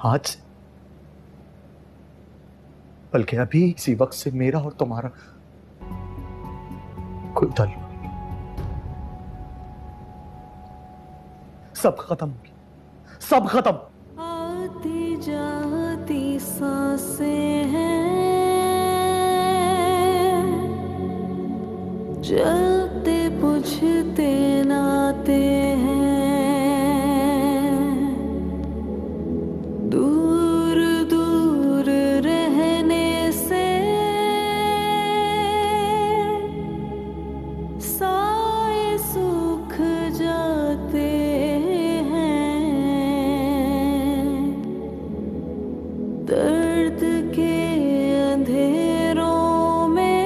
आज से, बल्कि अभी इसी वक्त से मेरा और तुम्हारा कोई ताल्लुक नहीं। सब खत्म हो गया, सब खत्म। आती जाती सांसें हैं, जलते बुझते नाते हैं, दूर दूर रहने से साए सूख जाते हैं, दर्द के अंधेरों में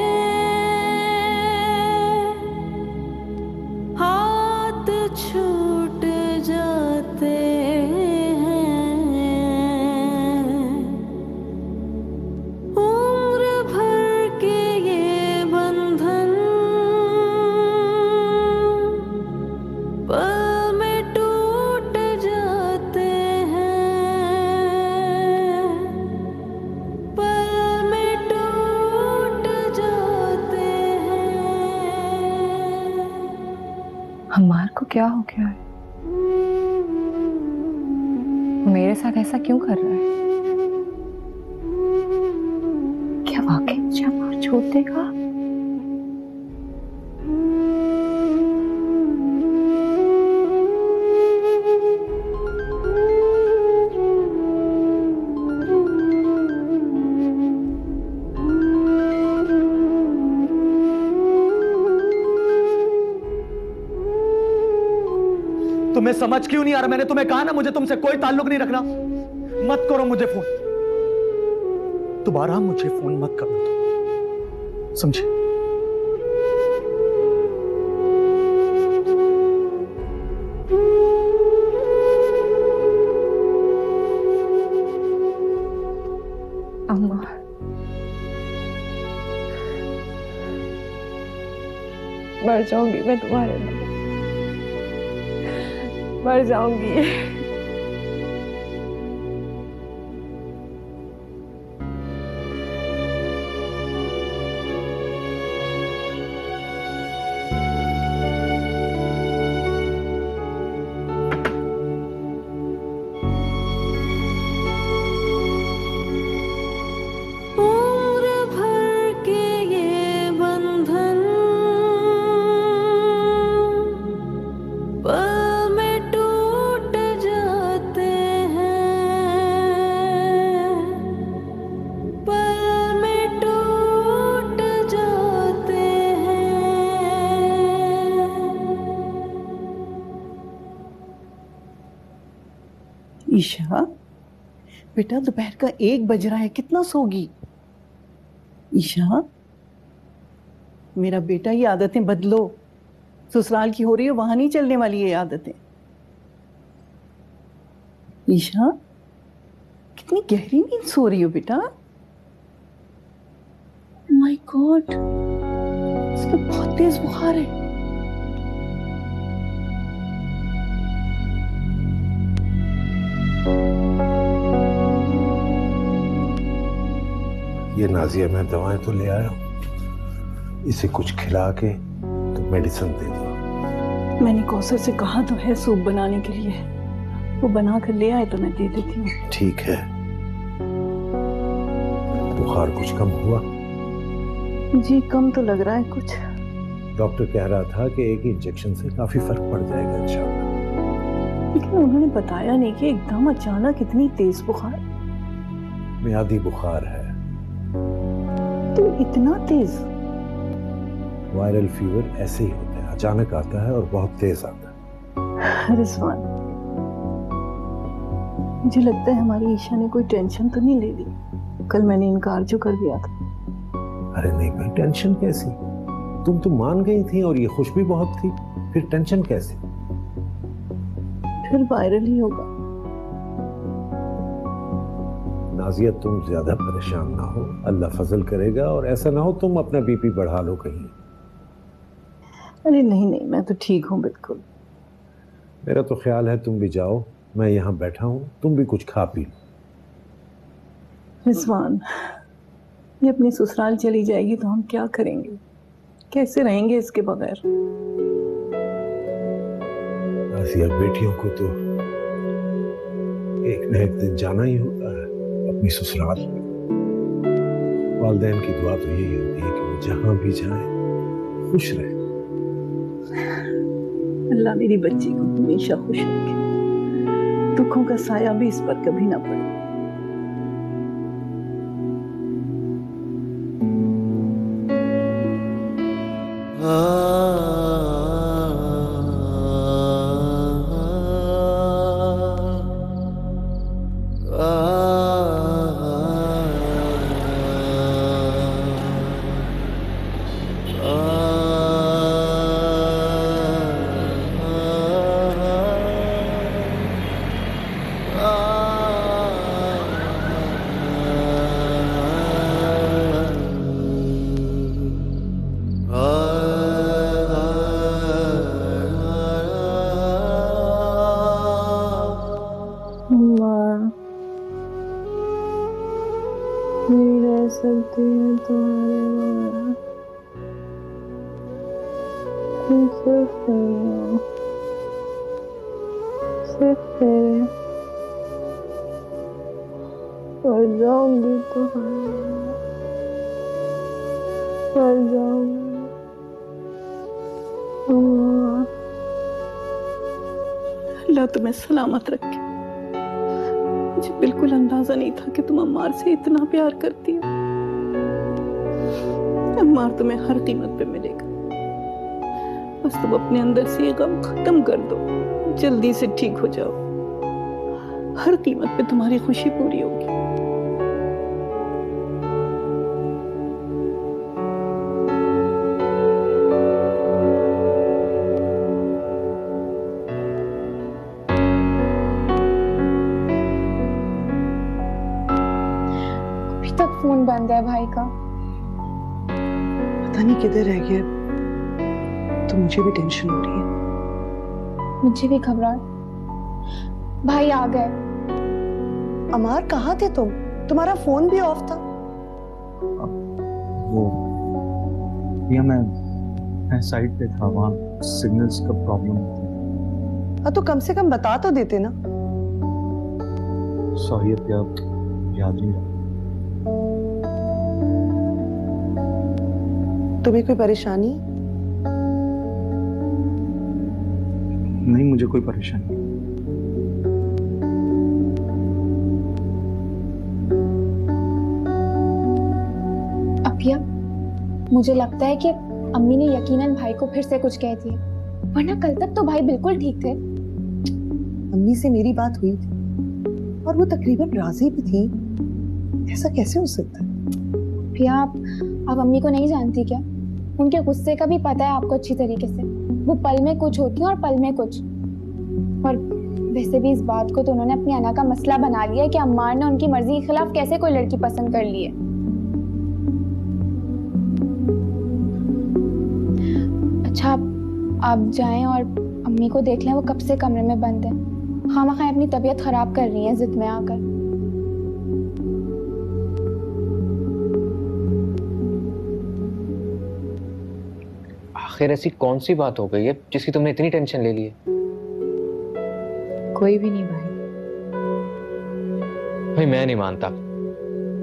हाथ छूट जाते हैं, उम्र भर के ये बंधन पल में टूट जाते हैं, पल में टूट जाते हैं। हमार को क्या हो गया है? मेरे साथ ऐसा क्यों कर रहा है? क्या वाकई मुझे हमार छोड़ देगा? तुम्हें समझ क्यों नहीं आ रहा? मैंने तुम्हें कहा ना, मुझे तुमसे कोई ताल्लुक नहीं रखना। मत करो मुझे फोन, दोबारा मुझे फोन मत करना तुम, समझे? अम्मा, मर जाऊंगी मैं तुम्हारे लिए, मर जाऊंगी। उम्र भर के ये बंधन पल में टूट जाते हैं, पल में टूट जाते हैं। ईशा बेटा, दोपहर का 1 बज रहा है, कितना सोगी? ईशा मेरा बेटा, ये आदतें बदलो। ससुराल की हो रही है, वहां नहीं चलने वाली ये आदतें। ईशा कितनी गहरी नींद सो रही हो बेटा। माय गॉड, इसको बहुत तेज बुखार है। ये नाजिया, मैं दवाएं तो ले आया हूं, इसे कुछ खिला के तो मेडिसिन दे दो। मैंने कौसर से कहा तो है सूप बनाने के लिए, वो बना कर ले आए तो मैं दे देती हूँ। ठीक है। बुखार कुछ कम हुआ? जी कम तो लग रहा है कुछ। डॉक्टर कह रहा था कि एक इंजेक्शन से काफी फर्क पड़ जाएगा इंशाल्लाह। लेकिन उन्होंने बताया नहीं कि एकदम अचानक इतनी तेज बुखार। मियादी बुखार है। तो इतना तेज? वायरल फीवर ऐसे ही होता है, अचानक आता है और बहुत तेज आता है। रिजवान, मुझे लगता है हमारी ईशा ने कोई टेंशन तो नहीं ले ली। कल मैंने इनकार जो कर दिया था। अरे नहीं भाई, टेंशन कैसी? तुम तो मान गई थी और ये खुश भी बहुत थी, फिर टेंशन कैसे? फिर वायरल ही होगा। नाजिया, तुम ज्यादा परेशान ना हो, अल्लाह फजल करेगा। और ऐसा ना हो तुम अपना बीपी बढ़ा लो कहीं। अरे नहीं नहीं, मैं तो ठीक हूँ बिल्कुल। मेरा तो ख्याल है तुम भी जाओ, मैं यहाँ बैठा हूँ, तुम भी कुछ खा पी लो। रिजवान, ये अपने ससुराल चली जाएगी तो हम क्या करेंगे? कैसे रहेंगे इसके बगैर? नाजिया, बेटियों को तो एक न एक दिन जाना ही होता है अपनी ससुराल। वालिदैन की दुआ तो यही होती है कि वो जहां भी जाए खुश रहे। अल्लाह मेरी बच्ची को हमेशा खुश रखे, दुखों का साया भी इस पर कभी ना पड़े। अम्मा नहीं रह सकती है तुम्हारे बगैर। सिर्फ तेरे, सिर्फ तेरे। मर जाऊंगी तुम्हारे बगैर, मर जाऊंगी अम्मा। अल्लाह तुम्हें सलामत रखे। मुझे बिल्कुल अंदाजा नहीं था कि तुम अम्मार से इतना प्यार करती हो। अम्मार तुम्हें हर कीमत पे मिलेगा। बस तुम अपने अंदर से ये गम खत्म कर दो, जल्दी से ठीक हो जाओ। हर कीमत पे तुम्हारी खुशी पूरी होगी। अभी तक फोन बंद है भाई का। पता नहीं किधर रह गया, तो मुझे भी टेंशन हो रही है। मुझे भी घबराहट। भाई आ गए। अमार, कहाँ थे तुम? तुम्हारा फोन भी ऑफ था। वो या मैं साइड पे था, वहाँ सिग्नल्स का प्रॉब्लम था। हाँ, तो कम से कम बता तो देते ना। सॉरी अब याद नहीं रहा। तुम्हें कोई परेशानी? नहीं, मुझे कोई परेशानी नहीं। अपिया, मुझे लगता है कि अम्मी ने यकीनन भाई को फिर से कुछ कह दिया, वरना कल तक तो भाई बिल्कुल ठीक थे। अम्मी से मेरी बात हुई थी और वो तकरीबन राजी भी थी। ऐसा कैसे हो सकता है? अपिया, आप अम्मी को नहीं जानती क्या? उनके गुस्से का भी पता है आपको अच्छी तरीके से। वो पल में कुछ होती है और पल में कुछ। और वैसे भी इस बात को तो उन्होंने अपनी अना का मसला बना लिया है कि अम्मार ने उनकी मर्जी के खिलाफ कैसे कोई लड़की पसंद कर ली है। अच्छा, आप जाएं और अम्मी को देख लें, वो कब से कमरे में बंद है। खामखा अपनी तबीयत खराब कर रही है जिद में आकर। आखिर ऐसी कौन सी बात हो गई है जिसकी तुमने इतनी टेंशन ले ली है? कोई भी नहीं भाई। भाई मैं नहीं मानता।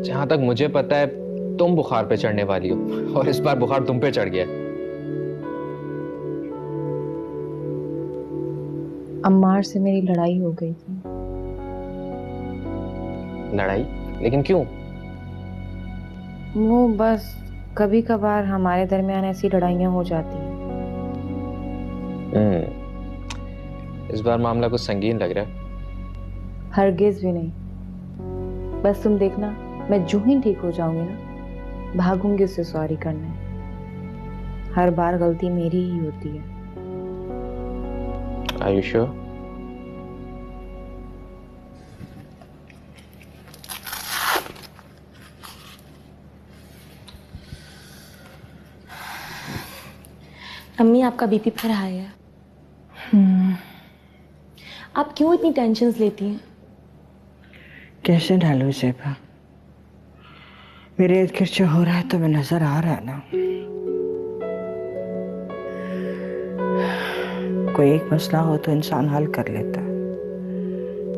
जहां तक मुझे पता है तुम बुखार पे चढ़ने वाली हो, और इस बार बुखार तुम पे चढ़ गया। अम्मार से मेरी लड़ाई हो गई थी। लड़ाई? लेकिन क्यों? वो बस कभी कभार हमारे दरमियान ऐसी लड़ाइयाँ हो जाती हैं। इस बार मामला कुछ संगीन लग रहा है। हरगिज भी नहीं। बस तुम देखना, मैं जो ही ठीक हो जाऊंगी ना, भागूंगी उससे सॉरी करने। हर बार गलती मेरी ही होती है। Are you sure? अम्मी, आपका बीपी फिर हाई है। आप क्यों इतनी टेंशन्स लेती हैं? कैसे ढालूं इसे पर? मेरे इर्द गिर्द जो हो रहा है तुम्हें नजर आ रहा है ना। कोई एक मसला हो तो इंसान हल कर लेता है,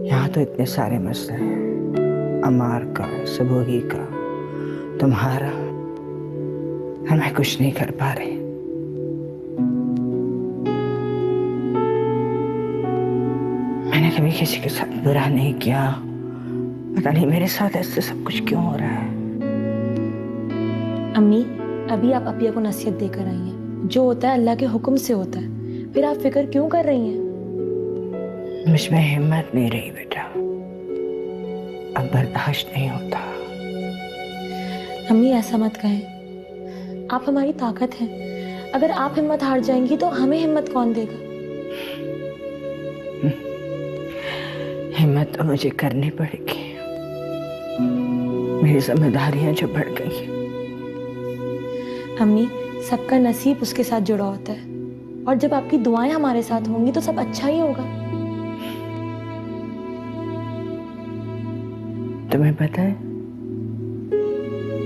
यहाँ तो इतने सारे मसले हैं, अमार का, सबोही का, तुम्हारा, और मैं कुछ नहीं कर पा रही। मैंने कभी किसी के साथ बुरा नहीं किया, पता नहीं मेरे साथ ऐसे सब कुछ क्यों हो रहा है। अम्मी, अभी आप अपिया को नसीहत देकर आई हैं। जो होता है अल्लाह के हुक्म से होता है, फिर आप फिक्र क्यों कर रही हैं? मुझ में हिम्मत नहीं रही बेटा, अब बर्दाश्त नहीं होता। अम्मी ऐसा मत कहें, आप हमारी ताकत हैं। अगर आप हिम्मत हार जाएंगी तो हमें हिम्मत कौन देगा? हिम्मत तो मुझे करनी पड़ेगी, मेरी जिम्मेदारियां जो बढ़ गई हैं। अम्मी, सबका नसीब उसके साथ जुड़ा होता है, और जब आपकी दुआएं हमारे साथ होंगी तो सब अच्छा ही होगा। तुम्हें पता है,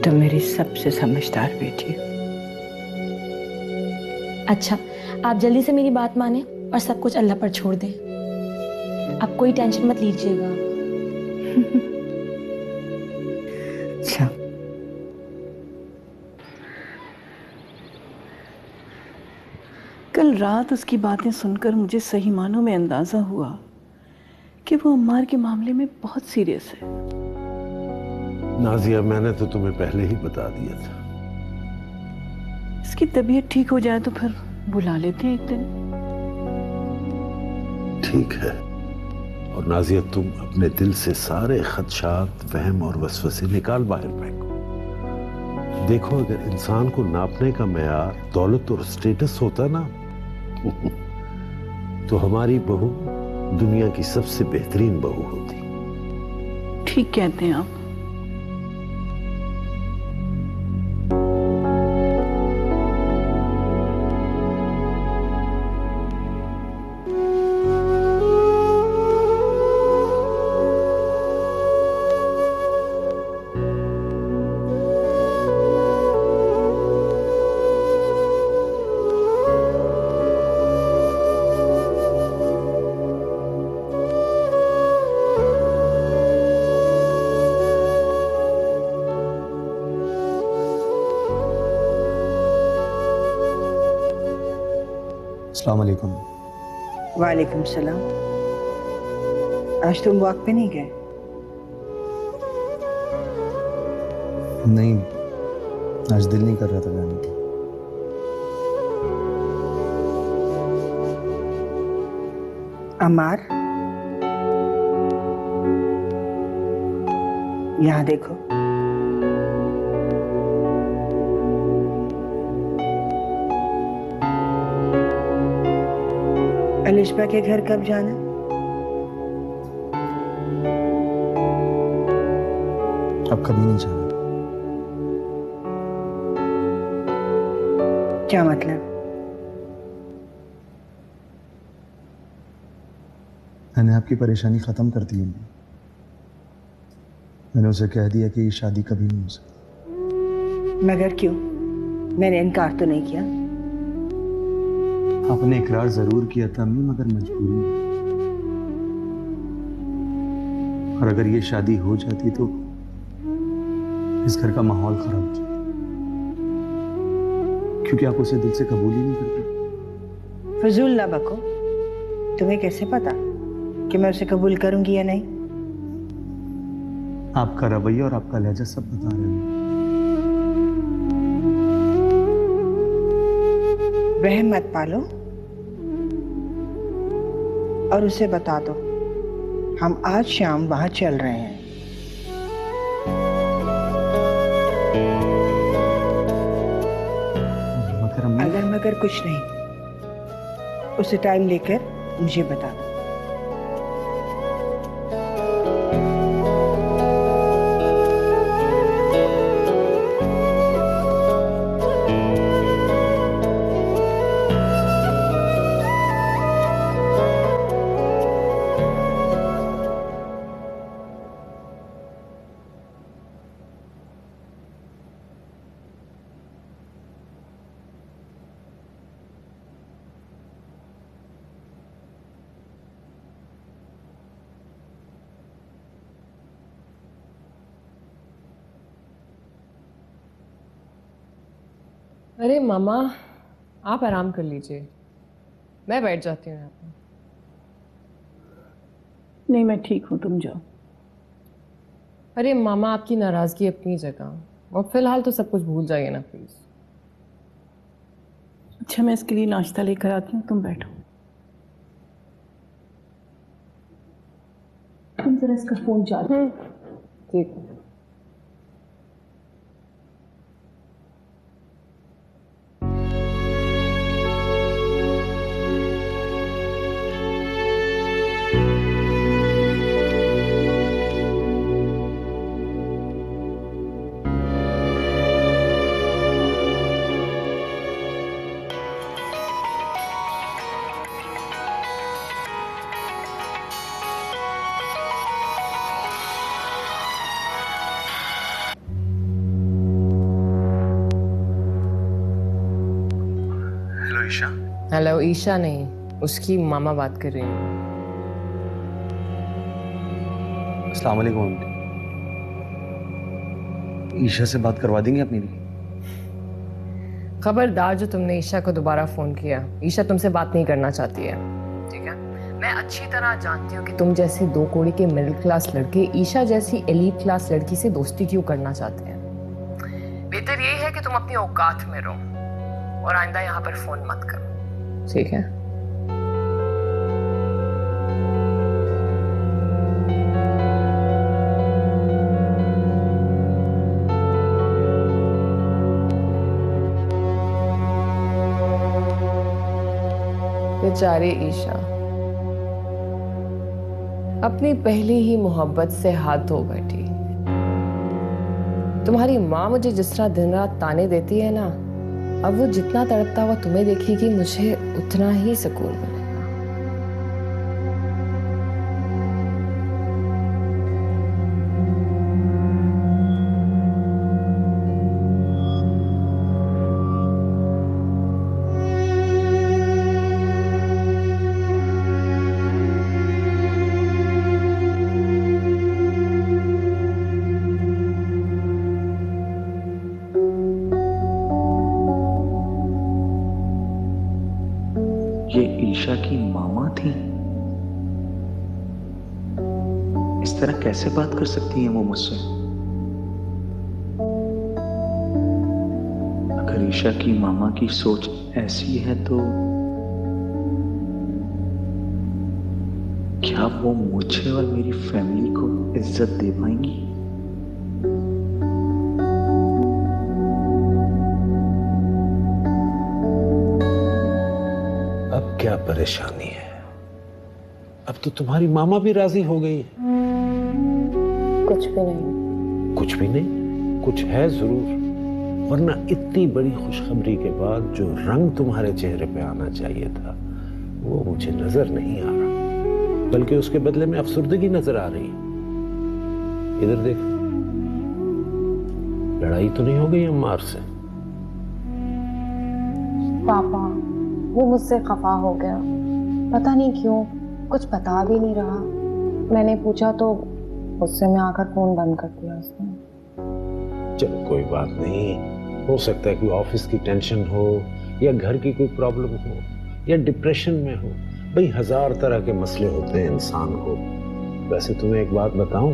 तुम मेरी सबसे समझदार बेटी हो। अच्छा, आप जल्दी से मेरी बात माने और सब कुछ अल्लाह पर छोड़ दें। आप कोई टेंशन मत लीजिएगा। अच्छा, कल रात उसकी बातें सुनकर मुझे सही मानों में अंदाजा हुआ कि वो अम्मार के मामले में बहुत सीरियस है। नाजिया, मैंने तो तुम्हें पहले ही बता दिया था। इसकी तबीयत ठीक हो जाए तो फिर बुला लेते हैं एक दिन। ठीक है। और नाजिया, तुम अपने दिल से सारे खदशात, वहम और वसवसे निकाल बाहर फेंको। देखो, अगर इंसान को नापने का मेयार दौलत और स्टेटस होता ना तो हमारी बहू दुनिया की सबसे बेहतरीन बहू होती। ठीक कहते हैं आप। अस्सलाम वालेकुम। वालेकुम सलाम। आज तुम वॉक पे नहीं गए? नहीं, आज दिल नहीं कर रहा था जाने का। अमार, यहाँ देखो। अलिशबा के घर कब जाना? अब कभी नहीं जाना। क्या मतलब? मैंने आपकी परेशानी खत्म कर दी है। मैंने उसे कह दिया कि ये शादी कभी नहीं हो सकती। मगर क्यों? मैंने इनकार तो नहीं किया। आपने इकरार जरूर किया था अम्मी, मगर मजबूरी में। और अगर ये शादी हो जाती तो इस घर का माहौल खराब हो जाता, क्योंकि आप उसे दिल से कबूल ही नहीं करते। फजूल ना बको। तुम्हें कैसे पता कि मैं उसे कबूल करूंगी या नहीं? आपका रवैया और आपका लहजा सब बता रहे हैं। वहम मत पालो और उसे बता दो हम आज शाम वहां चल रहे हैं। मगर अम्मी, अगर मगर कुछ नहीं, उसे टाइम लेकर मुझे बता दो। अरे मामा, आप आराम कर लीजिए, मैं बैठ जाती हूँ यहाँ पे। नहीं, मैं ठीक हूँ, तुम जाओ। अरे मामा, आपकी नाराज़गी अपनी जगह, और फिलहाल तो सब कुछ भूल जाइए ना प्लीज़। अच्छा, मैं इसके लिए नाश्ता लेकर आती हूँ, तुम बैठो। तुम जरा इसका फोन चालू। ठीक। हेलो ईशा। हेलो, ईशा नहीं, उसकी मामा बात कर रही हूँ। अस्सलाम वालेकुम आंटी। ईशा से बात करवा देंगे आप मेरी? खबरदार जो तुमने ईशा को दोबारा फोन किया, ईशा तुमसे बात नहीं करना चाहती है, ठीक है? मैं अच्छी तरह जानती हूँ कि तुम जैसे दो कौड़ी के मिडिल क्लास लड़के ईशा जैसी एलीट क्लास लड़की से दोस्ती क्यों करना चाहते हैं। बेहतर यही है कि तुम अपनी औकात में रहो और आइंदा यहाँ पर फोन मत करो, ठीक है? बेचारी ईशा अपनी पहली ही मोहब्बत से हाथ धो बैठी। तुम्हारी माँ मुझे जिस तरह दिन रात ताने देती है ना, अब वो जितना तड़पता हुआ तुम्हें देखेगी, मुझे उतना ही सुकून मिलेगा। ये ईशा की मामा थी? इस तरह कैसे बात कर सकती हैं वो मुझसे? अगर ईशा की मामा की सोच ऐसी है तो क्या वो मुझे और मेरी फैमिली को इज्जत दे पाएंगी? अब क्या परेशानी है? अब तो तुम्हारी मामा भी राजी हो गई है। कुछ भी नहीं। कुछ भी नहीं? कुछ है जरूर, वरना इतनी बड़ी खुशखबरी के बाद जो रंग तुम्हारे चेहरे पे आना चाहिए था वो मुझे नजर नहीं आ रहा, बल्कि उसके बदले में अफसुर्दगी नजर आ रही है। इधर देखो, लड़ाई तो नहीं हो गई अम्मार से? पापा, वो मुझसे खफा हो गया, पता नहीं क्यों, कुछ बता भी नहीं रहा। मैंने पूछा तो उससे मैं आकर फोन बंद कर दिया उसने। चलो कोई बात नहीं, हो सकता है कि ऑफिस की टेंशन हो या घर की कोई प्रॉब्लम हो या डिप्रेशन में हो। भाई 1000 तरह के मसले होते हैं इंसान को। वैसे तुम्हें एक बात बताऊं,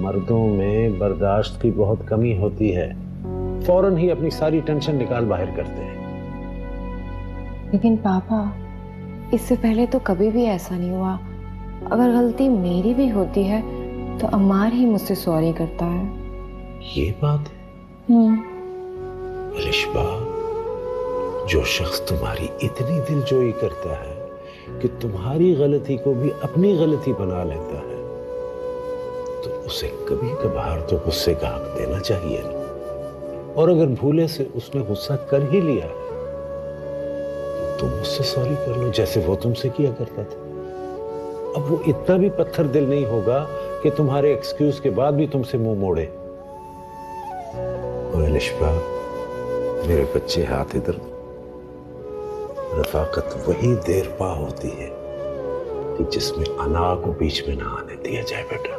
मर्दों में बर्दाश्त की बहुत कमी होती है, फौरन ही अपनी सारी टेंशन निकाल बाहर करते हैं। लेकिन पापा, इससे पहले तो कभी भी ऐसा नहीं हुआ। अगर गलती मेरी भी होती है तो अम्मार ही मुझसे सॉरी करता है। ये बात है अलिशबा, जो शख्स तुम्हारी इतनी दिलजोई करता है कि तुम्हारी गलती को भी अपनी गलती बना लेता है, तो उसे कभी कभार तो गुस्से का हक देना चाहिए ना। और अगर भूले से उसने गुस्सा कर ही लिया है तो तुम उससे सॉरी कर लो, जैसे वो तुमसे किया करता था। अब वो इतना भी पत्थर दिल नहीं होगा कि तुम्हारे एक्सक्यूज के बाद भी तुमसे मुंह मोड़े। और अलिशबा, मेरे बच्चे हाथ इधर, रफाकत वही देर पा होती है कि जिसमें अना को बीच में ना आने दिया जाए बेटा।